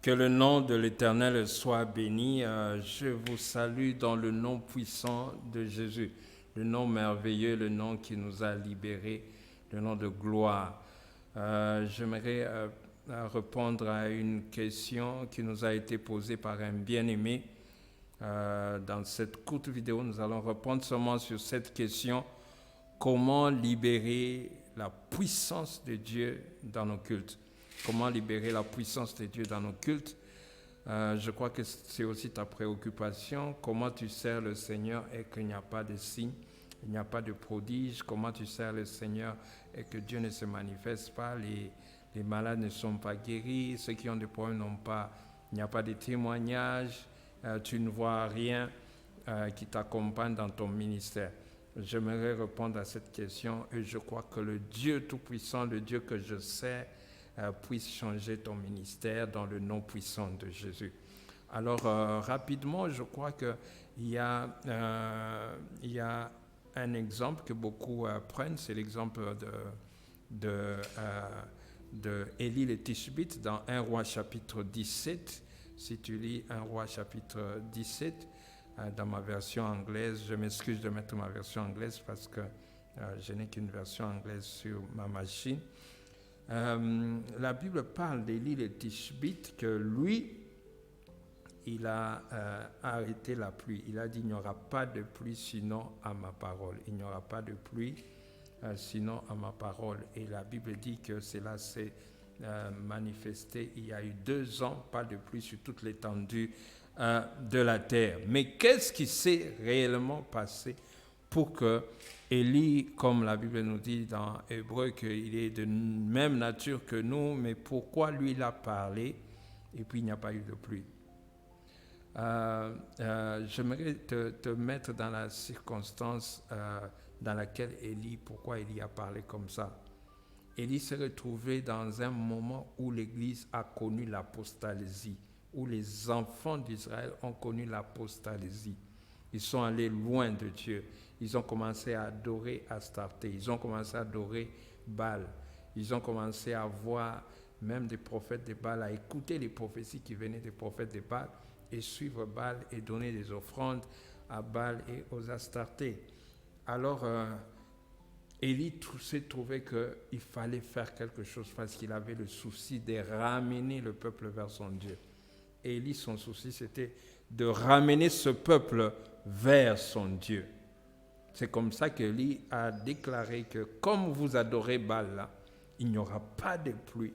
Que le nom de l'Éternel soit béni. Je vous salue dans le nom puissant de Jésus, le nom merveilleux, le nom qui nous a libérés, le nom de gloire. J'aimerais répondre à une question qui nous a été posée par un bien-aimé. Dans cette courte vidéo, nous allons répondre seulement sur cette question: comment libérer la puissance de Dieu dans nos cultes? Comment libérer la puissance de Dieu dans nos cultes? Je crois que c'est aussi ta préoccupation. Comment tu sers le Seigneur et qu'il n'y a pas de signes, il n'y a pas de prodiges? Comment tu sers le Seigneur et que Dieu ne se manifeste pas? Les malades ne sont pas guéris, ceux qui ont des problèmes n'ont pas, il n'y a pas de témoignages, tu ne vois rien qui t'accompagne dans ton ministère. J'aimerais répondre à cette question et je crois que le Dieu Tout-Puissant, le Dieu que je sers, puisse changer ton ministère dans le nom puissant de Jésus. Alors, rapidement, je crois qu'il y a un exemple que beaucoup prennent, c'est l'exemple de Élie le Tishbite dans 1 Roi chapitre 17. Si tu lis 1 Roi chapitre 17, dans ma version anglaise, je m'excuse de mettre ma version anglaise parce que je n'ai qu'une version anglaise sur ma machine. La Bible parle d'Élie le Tishbite, que lui, il a arrêté la pluie. Il a dit: il n'y aura pas de pluie sinon à ma parole. Il n'y aura pas de pluie sinon à ma parole. Et la Bible dit que cela s'est manifesté. Il y a eu 2 ans, pas de pluie sur toute l'étendue de la terre. Mais qu'est-ce qui s'est réellement passé pour que Élie, comme la Bible nous dit dans Hébreu, qu'il est de même nature que nous, mais pourquoi lui il a parlé et puis il n'y a pas eu de pluie? J'aimerais te mettre dans la circonstance dans laquelle Élie, pourquoi Élie a parlé comme ça. Élie s'est retrouvé dans un moment où l'Église a connu l'apostasie, où les enfants d'Israël ont connu l'apostasie. Ils sont allés loin de Dieu. Ils ont commencé à adorer Astarté. Ils ont commencé à adorer Baal. Ils ont commencé à voir même des prophètes de Baal, à écouter les prophéties qui venaient des prophètes de Baal et suivre Baal et donner des offrandes à Baal et aux Astartés. Alors, Élie s'est trouvé qu'il fallait faire quelque chose parce qu'il avait le souci de ramener le peuple vers son Dieu. Élie, son souci, c'était de ramener ce peuple vers son Dieu. C'est comme ça qu'Élie a déclaré que comme vous adorez Baal, là, il n'y aura pas de pluie.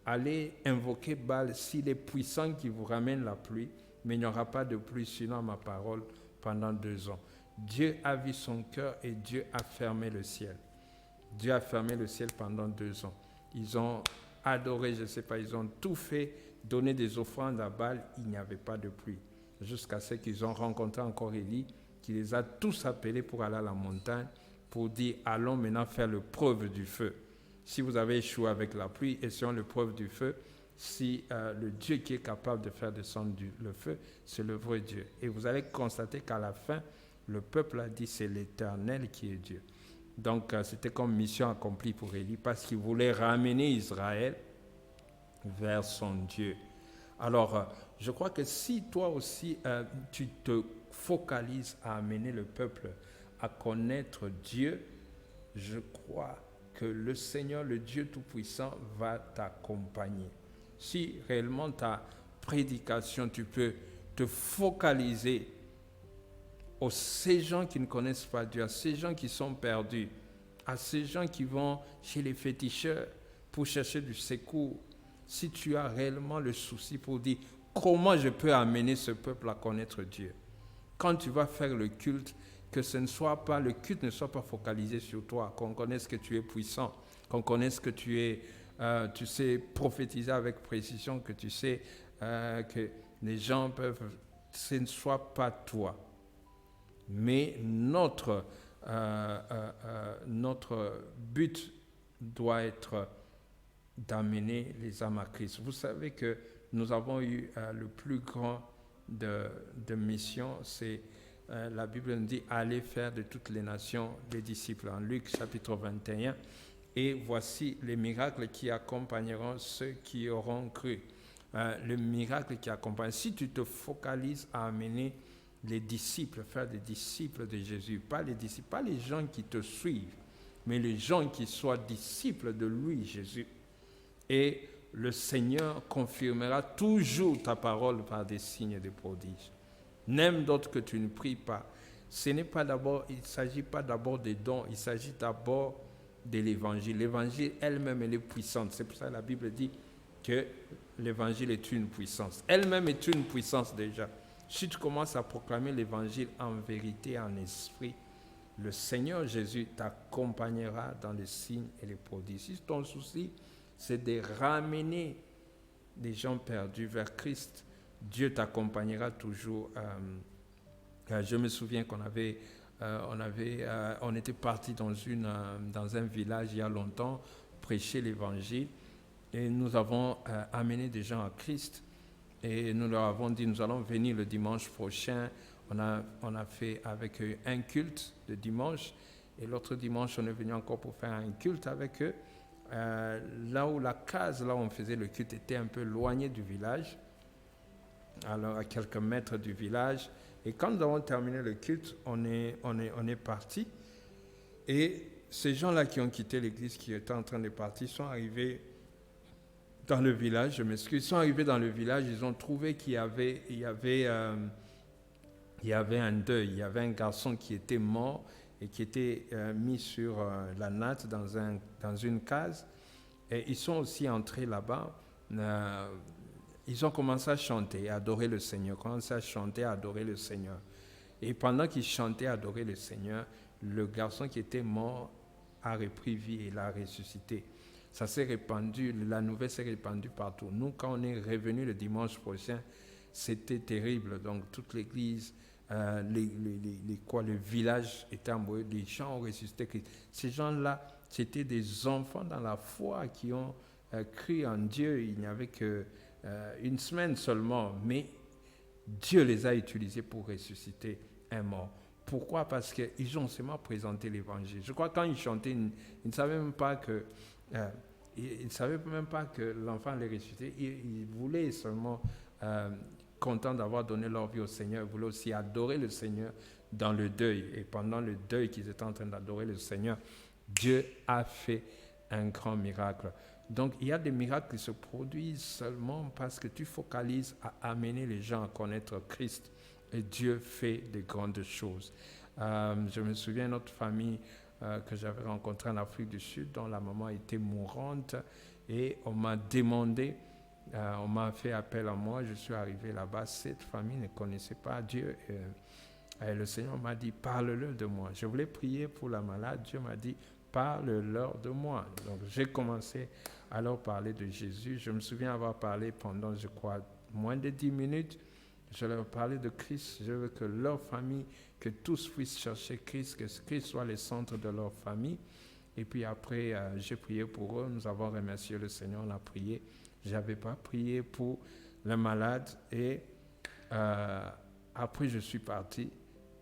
Allez invoquer Baal s'il est puissant qui vous ramène la pluie, mais il n'y aura pas de pluie sinon ma parole pendant 2 ans. Dieu a vu son cœur et Dieu a fermé le ciel. Dieu a fermé le ciel pendant 2 ans. Ils ont adoré, je ne sais pas, ils ont tout fait, donné des offrandes à Baal, il n'y avait pas de pluie. Jusqu'à ce qu'ils ont rencontré encore Élie, qui les a tous appelés pour aller à la montagne, pour dire: allons maintenant faire le preuve du feu. Si vous avez échoué avec la pluie, essayons le preuve du feu. Si le Dieu qui est capable de faire descendre le feu, c'est le vrai Dieu. Et vous allez constater qu'à la fin, le peuple a dit: c'est l'Éternel qui est Dieu. Donc c'était comme mission accomplie pour Élie, parce qu'il voulait ramener Israël vers son Dieu. Alors, je crois que si toi aussi, tu te focalises à amener le peuple à connaître Dieu, je crois que le Seigneur, le Dieu Tout-Puissant, va t'accompagner. Si réellement ta prédication, tu peux te focaliser à ces gens qui ne connaissent pas Dieu, à ces gens qui sont perdus, à ces gens qui vont chez les féticheurs pour chercher du secours. Si tu as réellement le souci pour dire: comment je peux amener ce peuple à connaître Dieu? Quand tu vas faire le culte, que le culte ne soit pas focalisé sur toi, qu'on connaisse que tu es puissant, qu'on connaisse que tu sais prophétiser avec précision, que tu sais que les gens peuvent, ce ne soit pas toi. Mais notre but doit être d'amener les âmes à Christ. Vous savez que nous avons eu le plus grand de missions, c'est la Bible nous dit: allez faire de toutes les nations des disciples, en Luc chapitre 21. Et voici les miracles qui accompagneront ceux qui auront cru. le miracle qui accompagne. Si tu te focalises à amener les disciples, faire des disciples de Jésus, pas les disciples, pas les gens qui te suivent, mais les gens qui soient disciples de lui, Jésus. Et le Seigneur confirmera toujours ta parole par des signes et des prodiges. N'aime d'autres que tu ne pries pas. Il ne s'agit pas d'abord des dons, il s'agit d'abord de l'évangile. L'évangile elle-même, elle est puissante. C'est pour ça que la Bible dit que l'évangile est une puissance. Elle-même est une puissance déjà. Si tu commences à proclamer l'évangile en vérité, en esprit, le Seigneur Jésus t'accompagnera dans les signes et les prodiges. Si ton souci, c'est de ramener des gens perdus vers Christ, Dieu t'accompagnera toujours. Je me souviens on était parti dans un village il y a longtemps, prêcher l'évangile, et nous avons amené des gens à Christ, et nous leur avons dit, nous allons venir le dimanche prochain. On a fait avec eux un culte le dimanche, et l'autre dimanche, on est venu encore pour faire un culte avec eux. Là où la case, là où on faisait le culte, était un peu éloignée du village, alors à quelques mètres du village. Et quand nous avons terminé le culte, on est parti. Et ces gens-là qui ont quitté l'église, qui étaient en train de partir, sont arrivés dans le village. Ils sont arrivés dans le village, ils ont trouvé qu'il y avait un deuil. Il y avait un garçon qui était mort et qui était mis sur la natte dans une case. Et ils sont aussi entrés là-bas. Ils ont commencé à chanter, à adorer le Seigneur. Et pendant qu'ils chantaient, à adorer le Seigneur, le garçon qui était mort a repris vie et l'a ressuscité. Ça s'est répandu, la nouvelle s'est répandue partout. Nous, quand on est revenu le dimanche prochain, c'était terrible. Donc, toute l'église, le village était embrouillé, les gens ont ressuscité. Ces gens-là, c'était des enfants dans la foi qui ont cru en Dieu. Il n'y avait qu'une semaine seulement, mais Dieu les a utilisés pour ressusciter un mort. Pourquoi? Parce qu'ils ont seulement présenté l'évangile. Je crois que quand ils chantaient, ils ne savaient même pas que l'enfant allait ressusciter. Ils voulaient seulement, contents d'avoir donné leur vie au Seigneur, ils voulaient aussi adorer le Seigneur dans le deuil. Et pendant le deuil qu'ils étaient en train d'adorer le Seigneur, Dieu a fait un grand miracle. Donc, il y a des miracles qui se produisent seulement parce que tu focalises à amener les gens à connaître Christ. Et Dieu fait de grandes choses. Je me souviens d'une autre famille que j'avais rencontrée en Afrique du Sud, dont la maman était mourante. Et on m'a demandé, on m'a fait appel à moi. Je suis arrivé là-bas. Cette famille ne connaissait pas Dieu. Et le Seigneur m'a dit, parle-leur de moi. Je voulais prier pour la malade. Dieu m'a dit, parle-leur de moi. Donc, j'ai commencé à leur parler de Jésus. Je me souviens avoir parlé pendant, je crois, moins de 10 minutes. Je leur parlais de Christ. Je veux que leur famille, que tous puissent chercher Christ, que Christ soit le centre de leur famille. Et puis après, j'ai prié pour eux. Nous avons remercié le Seigneur, on a prié. Je n'avais pas prié pour le malade. Et après, je suis parti.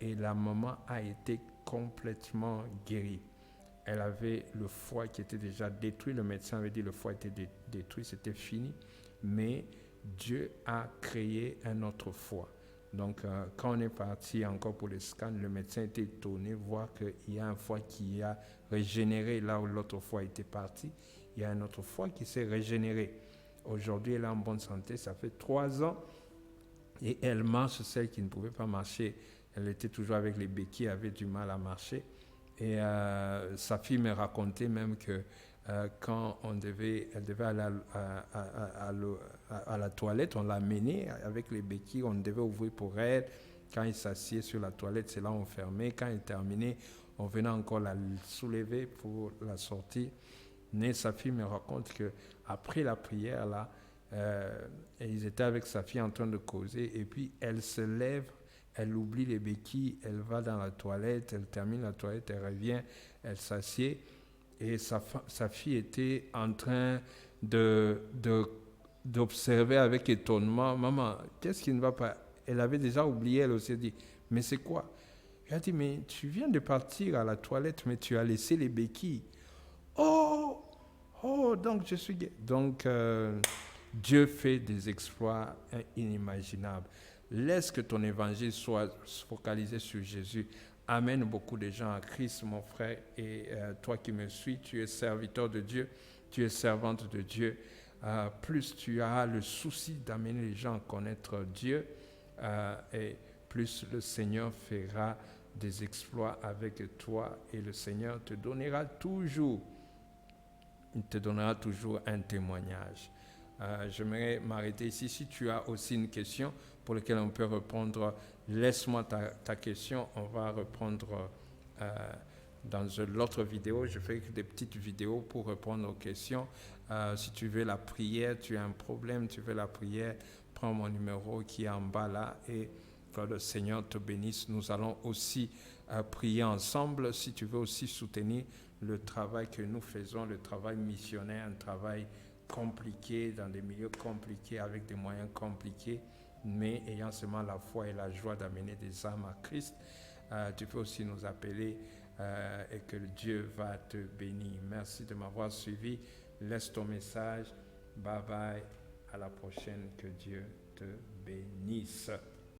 Et la maman a été complètement guérie. Elle avait le foie qui était déjà détruit. Le médecin avait dit que le foie était détruit, c'était fini. Mais Dieu a créé un autre foie. Donc, quand on est parti encore pour le scan, le médecin était étonné de voir qu'il y a un foie qui a régénéré là où l'autre foie était parti. Il y a un autre foie qui s'est régénéré. Aujourd'hui, elle est en bonne santé. Ça fait 3 ans. Et elle marche, celle qui ne pouvait pas marcher. Elle était toujours avec les béquilles, avait du mal à marcher. Et sa fille me racontait même que quand elle devait aller à la toilette, on l'a menée avec les béquilles, on devait ouvrir pour elle. Quand il s'assied sur la toilette, c'est là on fermait. Quand il terminait, on venait encore la soulever pour la sortir. Mais sa fille me raconte qu'après la prière, là, ils étaient avec sa fille en train de causer, et puis elle se lève, elle oublie les béquilles, elle va dans la toilette, elle termine la toilette, elle revient, elle s'assied, et sa fille était en train d'observer avec étonnement. Maman, qu'est-ce qui ne va pas? Elle avait déjà oublié, elle aussi dit, mais c'est quoi? Elle a dit, mais tu viens de partir à la toilette, mais tu as laissé les béquilles. Oh, donc je suis gay. Donc, Dieu fait des exploits inimaginables. Laisse que ton évangile soit focalisé sur Jésus. Amène beaucoup de gens à Christ, mon frère. Et toi qui me suis, tu es serviteur de Dieu, tu es servante de Dieu. Plus tu as le souci d'amener les gens à connaître Dieu, et plus le Seigneur fera des exploits avec toi. Et le Seigneur te donnera toujours un témoignage. J'aimerais m'arrêter ici. Si tu as aussi une question pour laquelle on peut répondre, laisse-moi ta question. On va répondre dans l'autre vidéo. Je fais des petites vidéos pour répondre aux questions. Si tu veux la prière, tu as un problème, tu veux la prière, prends mon numéro qui est en bas là et que le Seigneur te bénisse. Nous allons aussi prier ensemble. Si tu veux aussi soutenir le travail que nous faisons, le travail missionnaire, un travail compliqué, dans des milieux compliqués, avec des moyens compliqués, mais ayant seulement la foi et la joie d'amener des âmes à Christ, tu peux aussi nous appeler et que Dieu va te bénir. Merci de m'avoir suivi. Laisse ton message. Bye bye. À la prochaine. Que Dieu te bénisse.